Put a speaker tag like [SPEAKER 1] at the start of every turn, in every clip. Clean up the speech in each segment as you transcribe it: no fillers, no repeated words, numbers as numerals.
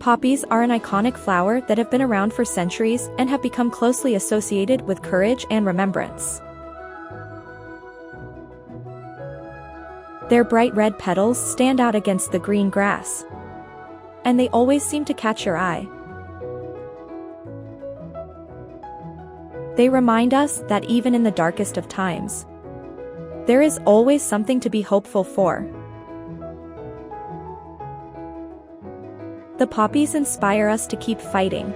[SPEAKER 1] Poppies are an iconic flower that have been around for centuries and have become closely associated with courage and remembrance. Their bright red petals stand out against the green grass, and they always seem to catch your eye. They remind us that even in the darkest of times, there is always something to be hopeful for. The poppies inspire us to keep fighting,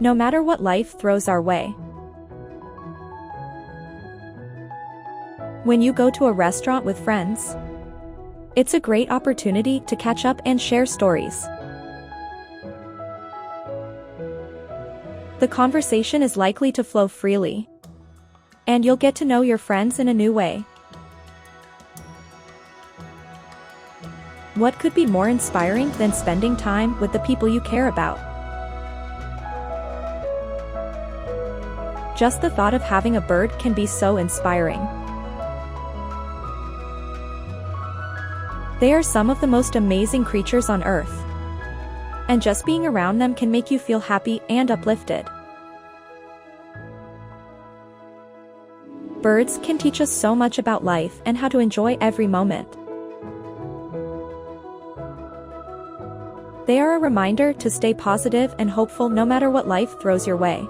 [SPEAKER 1] no matter what life throws our way. When you go to a restaurant with friends, it's a great opportunity to catch up and share stories. The conversation is likely to flow freely, and you'll get to know your friends in a new way. What could be more inspiring than spending time with the people you care about? Just the thought of having a bird can be so inspiring. They are some of the most amazing creatures on Earth, and just being around them can make you feel happy and uplifted. Birds can teach us so much about life and how to enjoy every moment. They are a reminder to stay positive and hopeful no matter what life throws your way.